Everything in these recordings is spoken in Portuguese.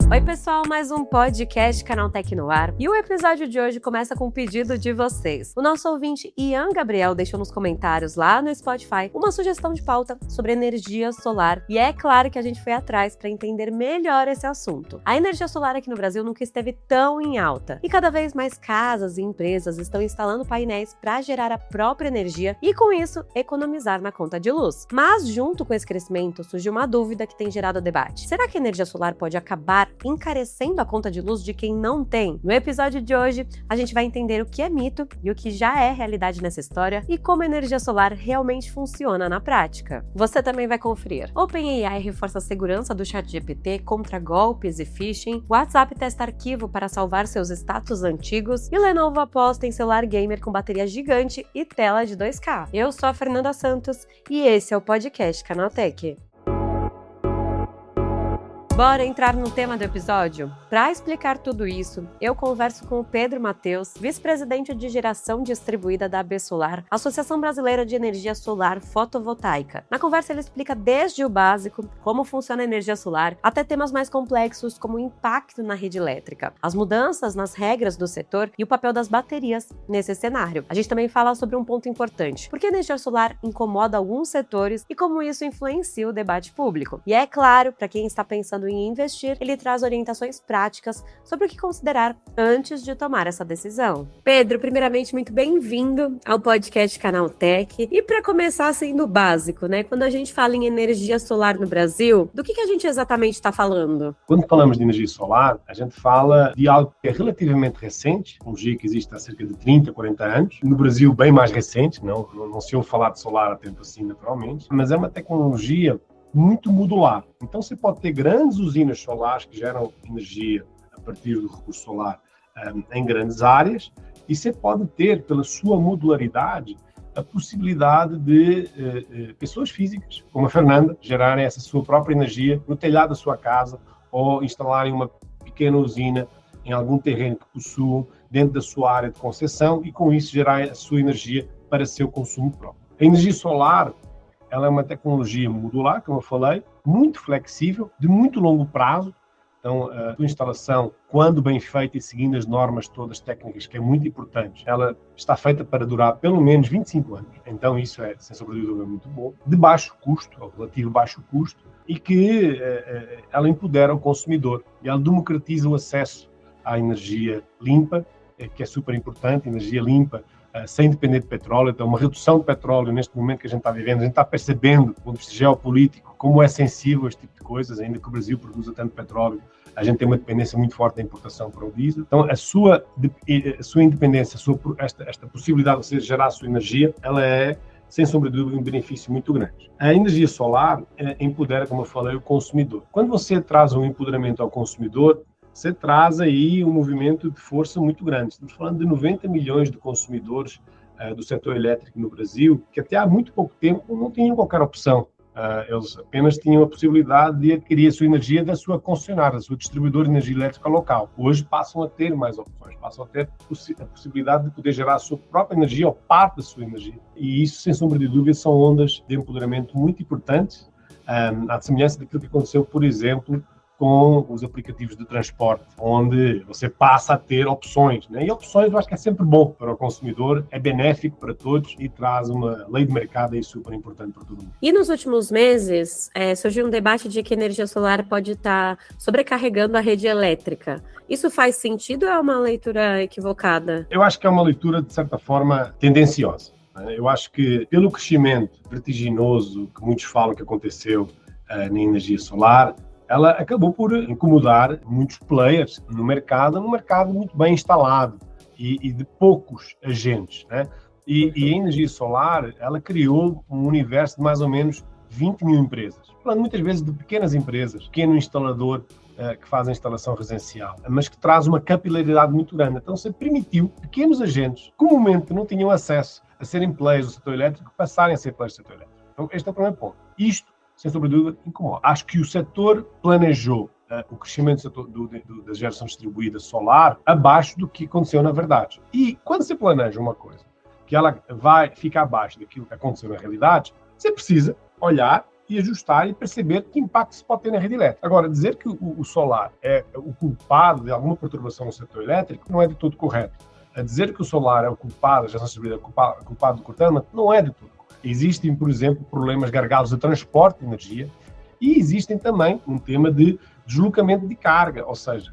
Oi pessoal, mais um podcast Canaltech no ar. E o episódio de hoje começa com um pedido de vocês. O nosso ouvinte Ian Gabriel deixou nos comentários lá no Spotify uma sugestão de pauta sobre energia solar. E é claro que a gente foi atrás para entender melhor esse assunto. A energia solar aqui no Brasil nunca esteve tão em alta. E cada vez mais casas e empresas estão instalando painéis para gerar a própria energia e com isso economizar na conta de luz. Mas junto com esse crescimento surgiu uma dúvida que tem gerado debate. Será que a energia solar pode acabar encarecendo a conta de luz de quem não tem? No episódio de hoje, a gente vai entender o que é mito e o que já é realidade nessa história e como a energia solar realmente funciona na prática. Você também vai conferir. OpenAI reforça a segurança do ChatGPT contra golpes e phishing, WhatsApp testa arquivo para salvar seus status antigos e Lenovo aposta em celular gamer com bateria gigante e tela de 2K. Eu sou a Fernanda Santos e esse é o podcast Canaltech. Bora entrar no tema do episódio? Para explicar tudo isso, eu converso com o Pedro Matheus, vice-presidente de geração distribuída da AB Solar, Associação Brasileira de Energia Solar Fotovoltaica. Na conversa ele explica desde o básico, como funciona a energia solar, até temas mais complexos como o impacto na rede elétrica, as mudanças nas regras do setor e o papel das baterias nesse cenário. A gente também fala sobre um ponto importante, por que a energia solar incomoda alguns setores e como isso influencia o debate público. E é claro, para quem está pensando em investir, ele traz orientações práticas sobre o que considerar antes de tomar essa decisão. Pedro, primeiramente, muito bem-vindo ao podcast Canaltech. E para começar sendo básico, né? Quando a gente fala em energia solar no Brasil, do que a gente exatamente está falando? Quando falamos de energia solar, a gente fala de algo que é relativamente recente, tecnologia que existe há cerca de 30, 40 anos. No Brasil, bem mais recente, não se ouve falar de solar há tempo assim, naturalmente, mas é uma tecnologia muito modular. Então, você pode ter grandes usinas solares que geram energia a partir do recurso solar em grandes áreas e você pode ter, pela sua modularidade, a possibilidade de pessoas físicas, como a Fernanda, gerarem essa sua própria energia no telhado da sua casa ou instalarem uma pequena usina em algum terreno que possuam dentro da sua área de concessão e, com isso, gerar a sua energia para seu consumo próprio. A energia solar, ela é uma tecnologia modular, como eu falei, muito flexível, de muito longo prazo. Então, a sua instalação, quando bem feita e seguindo as normas todas técnicas, que é muito importante, ela está feita para durar pelo menos 25 anos. Então, isso é, sem sombra de dúvida, muito bom. De baixo custo, ou relativo baixo custo, e que ela empodera o consumidor. E ela democratiza o acesso à energia limpa, que é super importante, energia limpa, sem depender de petróleo. Então, uma redução de petróleo neste momento que a gente está vivendo, a gente está percebendo, do ponto de vista geopolítico, como é sensível a este tipo de coisas, ainda que o Brasil produza tanto petróleo, a gente tem uma dependência muito forte da importação para o diesel. Então, a sua independência, esta possibilidade de você gerar a sua energia, ela é, sem sombra de dúvida, um benefício muito grande. A energia solar empodera, como eu falei, o consumidor. Quando você traz um empoderamento ao consumidor, você traz aí um movimento de força muito grande. Estamos falando de 90 milhões de consumidores do setor elétrico no Brasil, que até há muito pouco tempo não tinham qualquer opção. Eles apenas tinham a possibilidade de adquirir a sua energia da sua concessionária, da sua distribuidora de energia elétrica local. Hoje passam a ter mais opções, passam a ter a possibilidade de poder gerar a sua própria energia ou parte da sua energia. E isso, sem sombra de dúvida, são ondas de empoderamento muito importantes, à semelhança daquilo que aconteceu, por exemplo, com os aplicativos de transporte, onde você passa a ter opções, né? E opções eu acho que é sempre bom para o consumidor, é benéfico para todos e traz uma lei de mercado aí super importante para todo mundo. E nos últimos meses, surgiu um debate de que a energia solar pode estar sobrecarregando a rede elétrica. Isso faz sentido ou é uma leitura equivocada? Eu acho que é uma leitura, de certa forma, tendenciosa. Eu acho que, pelo crescimento vertiginoso que muitos falam que aconteceu na energia solar, ela acabou por incomodar muitos players no mercado, num mercado muito bem instalado e de poucos agentes, né? E a energia solar, ela criou um universo de mais ou menos 20 mil empresas. Falando muitas vezes de pequenas empresas, pequeno instalador que faz a instalação residencial, mas que traz uma capilaridade muito grande. Então, você permitiu pequenos agentes, comumente não tinham acesso a serem players do setor elétrico, passarem a ser players do setor elétrico. Então, este é o primeiro ponto. Isto, sem sombra de dúvida, incomoda. Acho que o setor planejou o crescimento da geração distribuída solar abaixo do que aconteceu na verdade. E quando você planeja uma coisa que ela vai ficar abaixo daquilo que aconteceu na realidade, você precisa olhar e ajustar e perceber que impacto se pode ter na rede elétrica. Agora, dizer que o solar é o culpado de alguma perturbação no setor elétrico não é de todo correto. A dizer que o solar é o culpado, a geração distribuída é o culpado do curtailment, não é de todo correto. Existem, por exemplo, problemas gargalos de transporte de energia e existem também um tema de deslocamento de carga, ou seja,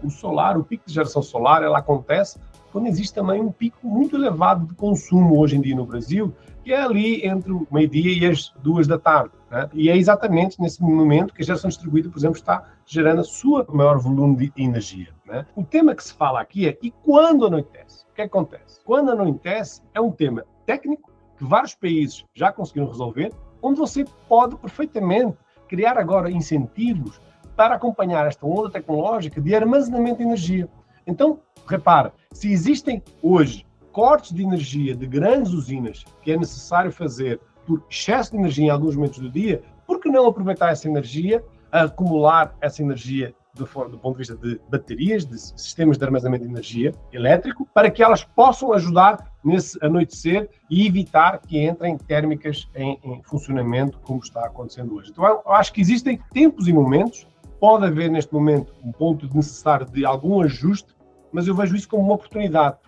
o solar, o pico de geração solar, ela acontece quando existe também um pico muito elevado de consumo hoje em dia no Brasil, que é ali entre o meio-dia e as 2 da tarde. Né? E é exatamente nesse momento que a geração distribuída, por exemplo, está gerando a sua maior volume de energia. Né? O tema que se fala aqui é, e quando anoitece? O que acontece? Quando anoitece é um tema técnico que vários países já conseguiram resolver, onde você pode perfeitamente criar agora incentivos para acompanhar esta onda tecnológica de armazenamento de energia. Então, repara, se existem hoje cortes de energia de grandes usinas que é necessário fazer por excesso de energia em alguns momentos do dia, por que não aproveitar essa energia, acumular essa energia do ponto de vista de baterias, de sistemas de armazenamento de energia elétrico, para que elas possam ajudar nesse anoitecer e evitar que entrem térmicas em funcionamento, como está acontecendo hoje. Então, eu acho que existem tempos e momentos. Pode haver, neste momento, um ponto necessário de algum ajuste, mas eu vejo isso como uma oportunidade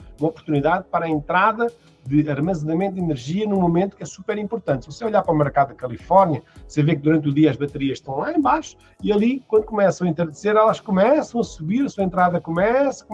para a entrada de armazenamento de energia num momento que é super importante. Se você olhar para o mercado da Califórnia, você vê que durante o dia as baterias estão lá em baixo e ali, quando começam a entardecer, elas começam a subir, a sua entrada começa,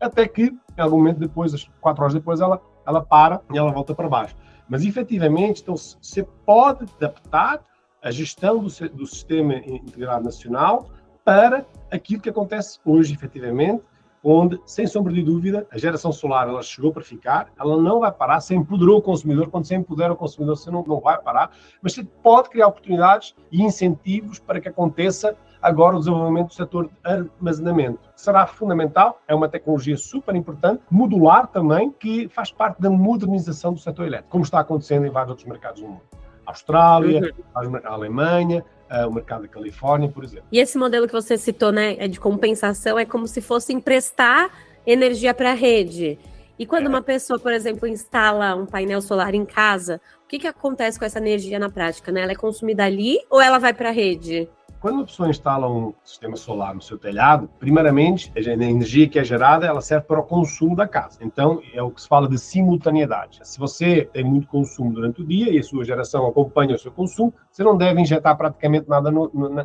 até que, em algum momento depois, 4 horas depois, ela para e ela volta para baixo. Mas, efetivamente, então, você pode adaptar a gestão do sistema integrado nacional para aquilo que acontece hoje, efetivamente, onde, sem sombra de dúvida, a geração solar ela chegou para ficar, ela não vai parar, você empoderou o consumidor, quando você empodera o consumidor, você não vai parar, mas você pode criar oportunidades e incentivos para que aconteça agora o desenvolvimento do setor de armazenamento. Será fundamental, é uma tecnologia super importante, modular também, que faz parte da modernização do setor elétrico, como está acontecendo em vários outros mercados do mundo. A Austrália, a Alemanha, o mercado da Califórnia, por exemplo. E esse modelo que você citou, né, de compensação, é como se fosse emprestar energia para a rede. E quando uma pessoa, por exemplo, instala um painel solar em casa, o que acontece com essa energia na prática? Né? Ela é consumida ali ou ela vai para a rede? Quando uma pessoa instala um sistema solar no seu telhado, primeiramente, a energia que é gerada, ela serve para o consumo da casa. Então, é o que se fala de simultaneidade. Se você tem muito consumo durante o dia e a sua geração acompanha o seu consumo, você não deve injetar praticamente nada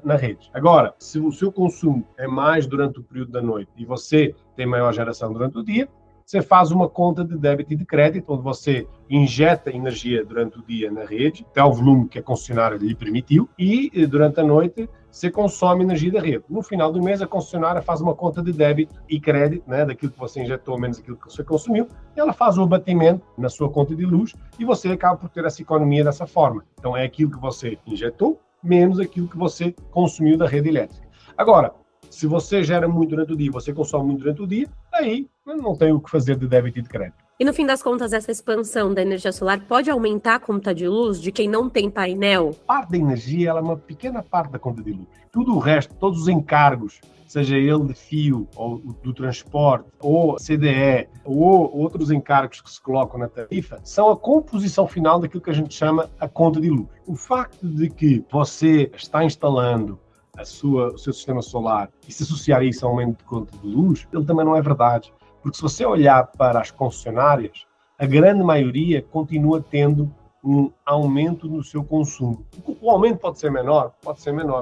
na rede. Agora, se o seu consumo é mais durante o período da noite e você tem maior geração durante o dia, você faz uma conta de débito e de crédito, onde você injeta energia durante o dia na rede, até o volume que a concessionária lhe permitiu, e durante a noite você consome energia da rede. No final do mês, a concessionária faz uma conta de débito e crédito, né, daquilo que você injetou menos aquilo que você consumiu, e ela faz o abatimento na sua conta de luz, e você acaba por ter essa economia dessa forma. Então, é aquilo que você injetou, menos aquilo que você consumiu da rede elétrica. Agora, se você gera muito durante o dia, você consome muito durante o dia, aí não tem o que fazer de débito e de crédito. E no fim das contas, essa expansão da energia solar pode aumentar a conta de luz de quem não tem painel? Parte da energia ela é uma pequena parte da conta de luz. Tudo o resto, todos os encargos, seja ele de fio, ou do transporte, ou CDE, ou outros encargos que se colocam na tarifa, são a composição final daquilo que a gente chama a conta de luz. O facto de que você está instalando o seu sistema solar e se associar a isso a um aumento de conta de luz, ele também não é verdade. Porque se você olhar para as concessionárias, a grande maioria continua tendo um aumento no seu consumo. O aumento pode ser menor,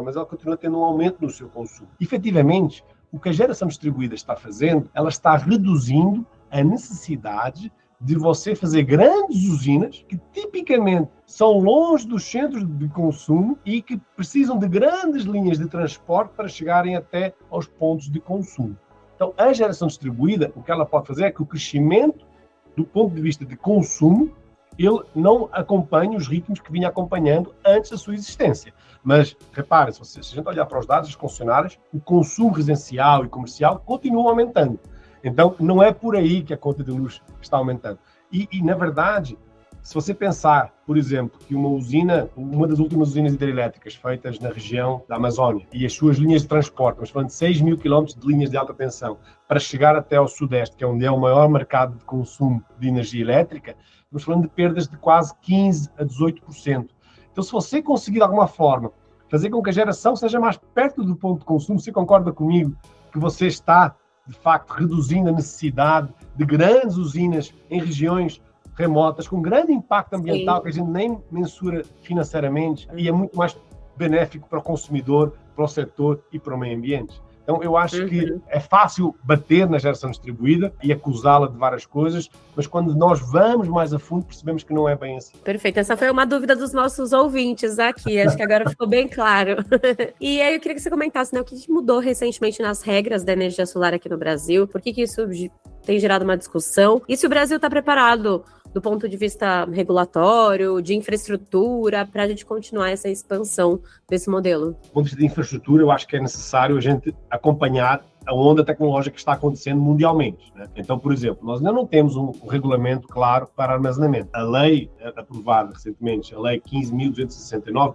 mas ela continua tendo um aumento no seu consumo. Efetivamente, o que a geração distribuída está fazendo, ela está reduzindo a necessidade de você fazer grandes usinas que tipicamente são longe dos centros de consumo e que precisam de grandes linhas de transporte para chegarem até aos pontos de consumo. Então, a geração distribuída, o que ela pode fazer é que o crescimento, do ponto de vista de consumo, ele não acompanha os ritmos que vinha acompanhando antes da sua existência. Mas, repare, se a gente olhar para os dados das concessionárias, o consumo residencial e comercial continua aumentando. Então, não é por aí que a conta de luz está aumentando. E na verdade, se você pensar, por exemplo, que uma das últimas usinas hidrelétricas feitas na região da Amazónia e as suas linhas de transporte, estamos falando de 6 mil quilómetros de linhas de alta tensão, para chegar até ao Sudeste, que é onde é o maior mercado de consumo de energia elétrica, estamos falando de perdas de quase 15% a 18%. Então, se você conseguir, de alguma forma, fazer com que a geração seja mais perto do ponto de consumo, você concorda comigo que você está, de facto, reduzindo a necessidade de grandes usinas em regiões remotas, com grande impacto ambiental, que a gente nem mensura financeiramente, e é muito mais benéfico para o consumidor, para o setor e para o meio ambiente. Então, eu acho que é fácil bater na geração distribuída e acusá-la de várias coisas, mas quando nós vamos mais a fundo, percebemos que não é bem assim. Perfeito. Essa foi uma dúvida dos nossos ouvintes aqui. Acho que agora ficou bem claro. E aí eu queria que você comentasse, né, o que mudou recentemente nas regras da energia solar aqui no Brasil? Por que isso tem gerado uma discussão? E se o Brasil está preparado do ponto de vista regulatório, de infraestrutura, para a gente continuar essa expansão desse modelo? Do ponto de vista de infraestrutura, eu acho que é necessário a gente acompanhar a onda tecnológica que está acontecendo mundialmente, né? Então, por exemplo, nós ainda não temos um regulamento claro para armazenamento. A lei aprovada recentemente, a Lei 15.269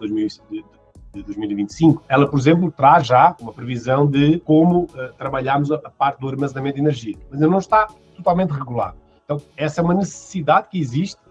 de 2025, ela, por exemplo, traz já uma previsão de como trabalharmos a parte do armazenamento de energia, mas ainda não está totalmente regulado. Então, essa é uma necessidade que existe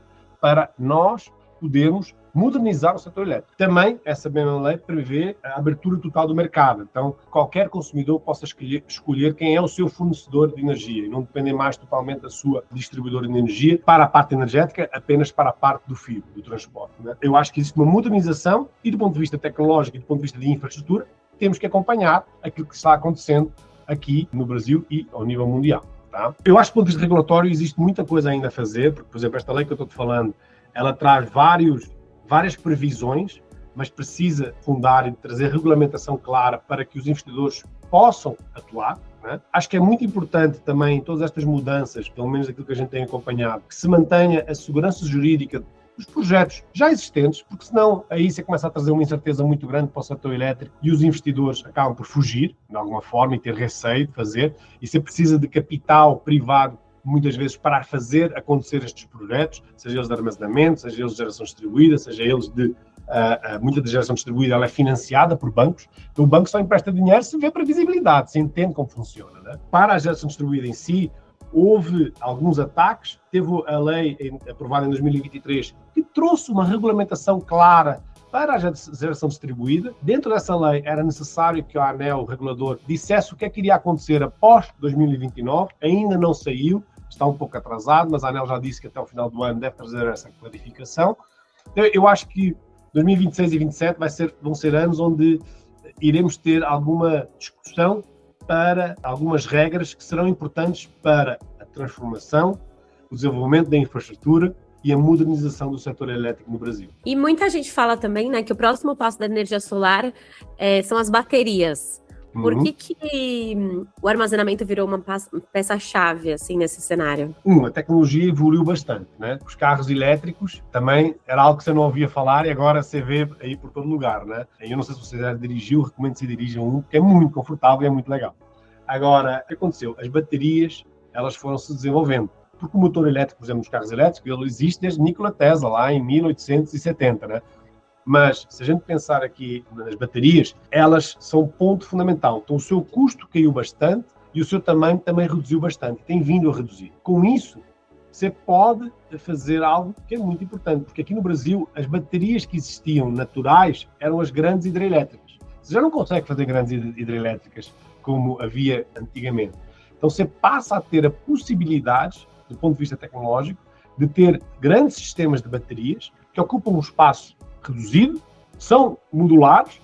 para nós podermos modernizar o setor elétrico. Também, essa mesma lei prevê a abertura total do mercado. Então, qualquer consumidor possa escolher quem é o seu fornecedor de energia e não depender mais totalmente da sua distribuidora de energia para a parte energética, apenas para a parte do fio, do transporte, né? Eu acho que existe uma modernização e, do ponto de vista tecnológico e do ponto de vista de infraestrutura, temos que acompanhar aquilo que está acontecendo aqui no Brasil e ao nível mundial. Tá? Eu acho que, do ponto de vista regulatório, existe muita coisa ainda a fazer, porque, por exemplo, esta lei que eu estou falando, ela traz várias previsões, mas precisa fundar e trazer regulamentação clara para que os investidores possam atuar, né? Acho que é muito importante também, todas estas mudanças, pelo menos aquilo que a gente tem acompanhado, que se mantenha a segurança jurídica dos projetos já existentes, porque senão aí você começa a trazer uma incerteza muito grande para o setor elétrico e os investidores acabam por fugir, de alguma forma, e ter receio de fazer, e você precisa de capital privado, muitas vezes, para fazer acontecer estes projetos, seja eles de armazenamento, seja eles de geração distribuída, seja eles de... muita da geração distribuída ela é financiada por bancos, então o banco só empresta dinheiro se vê previsibilidade, se entende como funciona, né? Para a geração distribuída em si, houve alguns ataques, teve a lei aprovada em 2023 que trouxe uma regulamentação clara para a geração distribuída. Dentro dessa lei era necessário que a ANEEL, o regulador, dissesse o que é que iria acontecer após 2029, ainda não saiu, está um pouco atrasado, mas a ANEEL já disse que até o final do ano deve trazer essa clarificação. Eu acho que 2026 e 2027 vão ser anos onde iremos ter alguma discussão para algumas regras que serão importantes para a transformação, o desenvolvimento da infraestrutura e a modernização do setor elétrico no Brasil. E muita gente fala também, né, que o próximo passo da energia solar são as baterias. Por que o armazenamento virou uma peça-chave assim, nesse cenário? A tecnologia evoluiu bastante, né? Os carros elétricos também era algo que você não ouvia falar e agora você vê aí por todo lugar, né? Eu não sei se você já dirigiu, recomendo que você dirija um, porque é muito confortável e é muito legal. Agora, o que aconteceu? As baterias, elas foram se desenvolvendo. Porque o motor elétrico, por exemplo, nos carros elétricos, ele existe desde Nikola Tesla, lá em 1870, né? Mas, se a gente pensar aqui nas baterias, elas são um ponto fundamental. Então, o seu custo caiu bastante e o seu tamanho também reduziu bastante. Tem vindo a reduzir. Com isso, você pode fazer algo que é muito importante, porque aqui no Brasil, as baterias que existiam naturais eram as grandes hidrelétricas. Você já não consegue fazer grandes hidrelétricas como havia antigamente. Então, você passa a ter a possibilidade, do ponto de vista tecnológico, de ter grandes sistemas de baterias que ocupam um espaço reduzido, são modulares,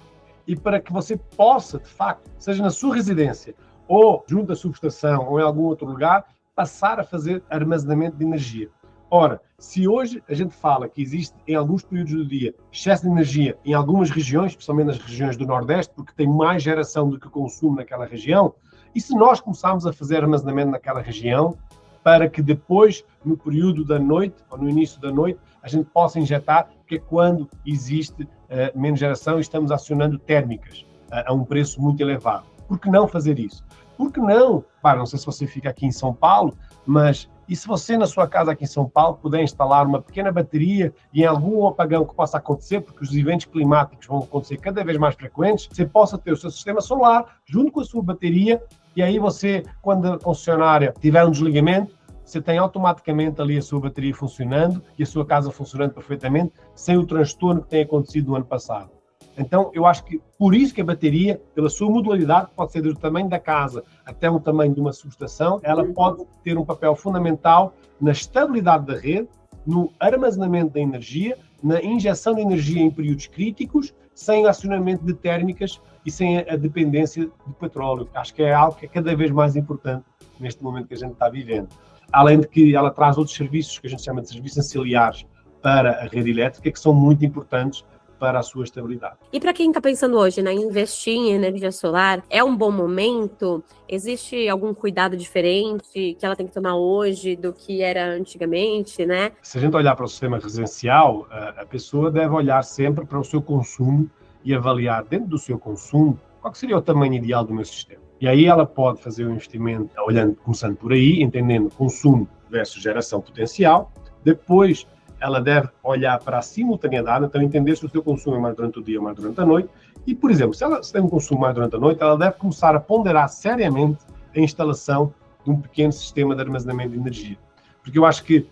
e para que você possa, de facto, seja na sua residência, ou junto à subestação, ou em algum outro lugar, passar a fazer armazenamento de energia. Ora, se hoje a gente fala que existe, em alguns períodos do dia, excesso de energia em algumas regiões, especialmente nas regiões do Nordeste, porque tem mais geração do que consumo naquela região, e se nós começarmos a fazer armazenamento naquela região, para que depois, no período da noite, ou no início da noite, a gente possa injetar, porque é quando existe menos geração e estamos acionando térmicas a um preço muito elevado. Por que não fazer isso? Por que não? Não sei se você fica aqui em São Paulo, mas e se você na sua casa aqui em São Paulo puder instalar uma pequena bateria e em algum apagão que possa acontecer, porque os eventos climáticos vão acontecer cada vez mais frequentes, você possa ter o seu sistema solar junto com a sua bateria e aí você, quando a concessionária tiver um desligamento, você tem automaticamente ali a sua bateria funcionando e a sua casa funcionando perfeitamente, sem o transtorno que tem acontecido no ano passado. Então, eu acho que por isso que a bateria, pela sua modularidade, pode ser do tamanho da casa até o tamanho de uma subestação, ela pode ter um papel fundamental na estabilidade da rede, no armazenamento da energia, na injeção de energia em períodos críticos, sem acionamento de térmicas e sem a dependência de petróleo. Acho que é algo que é cada vez mais importante neste momento que a gente está vivendo. Além de que ela traz outros serviços, que a gente chama de serviços anciliares para a rede elétrica, que são muito importantes para a sua estabilidade. E para quem está pensando hoje, né, em investir em energia solar, é um bom momento? Existe algum cuidado diferente que ela tem que tomar hoje do que era antigamente, né? Se a gente olhar para o sistema residencial, a pessoa deve olhar sempre para o seu consumo e avaliar dentro do seu consumo qual que seria o tamanho ideal do meu sistema. E aí ela pode fazer o investimento, começando por aí, entendendo consumo versus geração potencial. Depois, ela deve olhar para a simultaneidade, então entender se o seu consumo é mais durante o dia ou mais durante a noite. E, por exemplo, se ela tem um consumo mais durante a noite, ela deve começar a ponderar seriamente a instalação de um pequeno sistema de armazenamento de energia. Porque eu acho que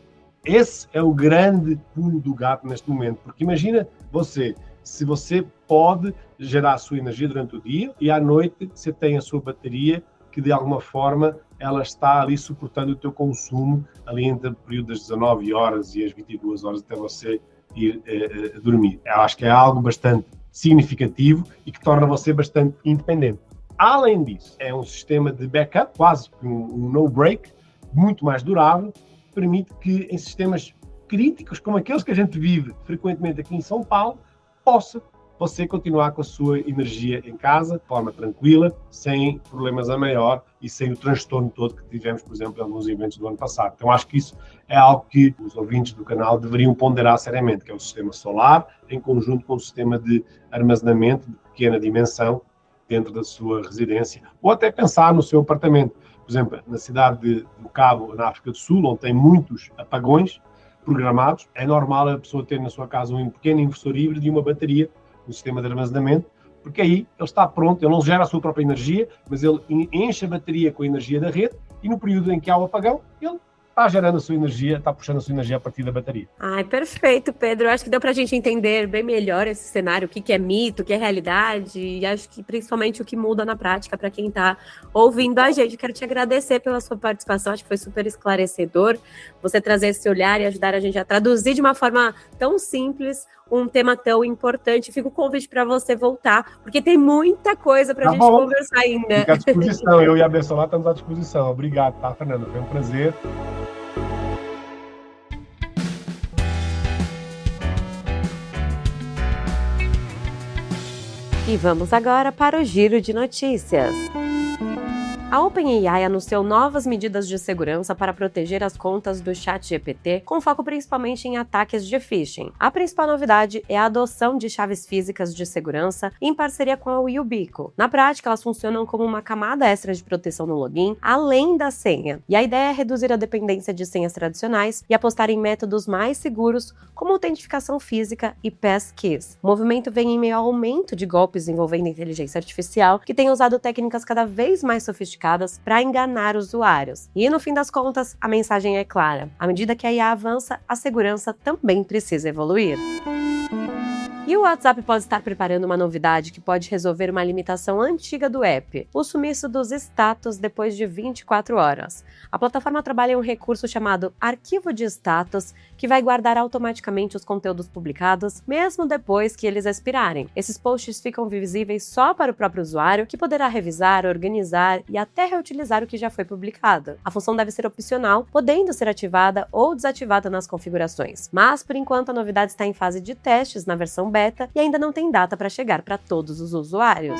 esse é o grande pulo do gato neste momento. Porque imagina se você pode gerar a sua energia durante o dia e à noite você tem a sua bateria que de alguma forma ela está ali suportando o teu consumo ali entre o período das 19 horas e as 22 horas até você ir dormir. Eu acho que é algo bastante significativo e que torna você bastante independente. Além disso, é um sistema de backup, quase um no-break, muito mais durável, permite que em sistemas críticos, como aqueles que a gente vive frequentemente aqui em São Paulo, possa você continuar com a sua energia em casa, de forma tranquila, sem problemas a maior e sem o transtorno todo que tivemos, por exemplo, em alguns eventos do ano passado. Então, acho que isso é algo que os ouvintes do canal deveriam ponderar seriamente, que é o sistema solar, em conjunto com o sistema de armazenamento de pequena dimensão dentro da sua residência, ou até pensar no seu apartamento. Por exemplo, na cidade do Cabo, na África do Sul, onde tem muitos apagões programados, é normal a pessoa ter na sua casa um pequeno inversor híbrido e uma bateria no sistema de armazenamento, porque aí ele está pronto, ele não gera a sua própria energia, mas ele enche a bateria com a energia da rede e no período em que há o apagão, ele está gerando a sua energia, está puxando a sua energia a partir da bateria. Ai, perfeito, Pedro. Acho que deu para a gente entender bem melhor esse cenário, o que é mito, o que é realidade, e acho que principalmente o que muda na prática para quem está ouvindo a gente. Quero te agradecer pela sua participação, acho que foi super esclarecedor você trazer esse olhar e ajudar a gente a traduzir de uma forma tão simples um tema tão importante. Fica o convite para você voltar, porque tem muita coisa para a gente conversar ainda. Fica à disposição, eu e a Bessolar estamos à disposição. Obrigado, tá, Fernanda? Foi um prazer. E vamos agora para o giro de notícias. A OpenAI anunciou novas medidas de segurança para proteger as contas do ChatGPT, com foco principalmente em ataques de phishing. A principal novidade é a adoção de chaves físicas de segurança em parceria com a Yubico. Na prática, elas funcionam como uma camada extra de proteção no login, além da senha. E a ideia é reduzir a dependência de senhas tradicionais e apostar em métodos mais seguros, como autentificação física e passkeys. O movimento vem em meio ao aumento de golpes envolvendo inteligência artificial, que tem usado técnicas cada vez mais sofisticadas para enganar usuários. E no fim das contas, a mensagem é clara: à medida que a IA avança, a segurança também precisa evoluir. E o WhatsApp pode estar preparando uma novidade que pode resolver uma limitação antiga do app, o sumiço dos status depois de 24 horas. A plataforma trabalha em um recurso chamado Arquivo de Status, que vai guardar automaticamente os conteúdos publicados, mesmo depois que eles expirarem. Esses posts ficam visíveis só para o próprio usuário, que poderá revisar, organizar e até reutilizar o que já foi publicado. A função deve ser opcional, podendo ser ativada ou desativada nas configurações. Mas, por enquanto, a novidade está em fase de testes na versão beta e ainda não tem data para chegar para todos os usuários.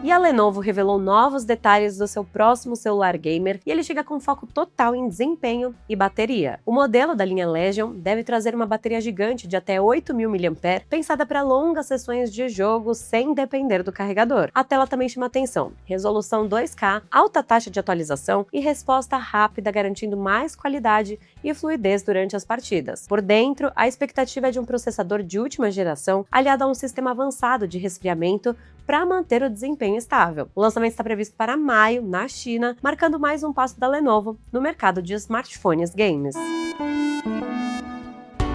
E a Lenovo revelou novos detalhes do seu próximo celular gamer e ele chega com foco total em desempenho e bateria. O modelo da linha Legion deve trazer uma bateria gigante de até 8.000 mAh, pensada para longas sessões de jogo sem depender do carregador. A tela também chama atenção: resolução 2K, alta taxa de atualização e resposta rápida, garantindo mais qualidade e fluidez durante as partidas. Por dentro, a expectativa é de um processador de última geração aliado a um sistema avançado de resfriamento para manter o desempenho estável. O lançamento está previsto para maio, na China, marcando mais um passo da Lenovo no mercado de smartphones games.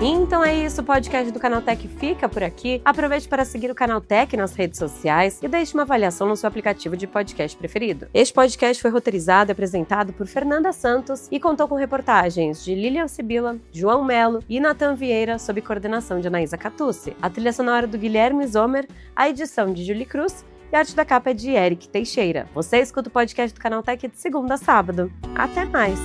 Então é isso, o podcast do Canaltech fica por aqui. Aproveite para seguir o Canaltech nas redes sociais e deixe uma avaliação no seu aplicativo de podcast preferido. Este podcast foi roteirizado e apresentado por Fernanda Santos e contou com reportagens de Lilian Sibila, João Melo e Nathan Vieira, sob coordenação de Anaísa Catucci. A trilha sonora do Guilherme Zomer, a edição de Julie Cruz e a arte da capa é de Eric Teixeira. Você escuta o podcast do Canaltech de segunda a sábado. Até mais!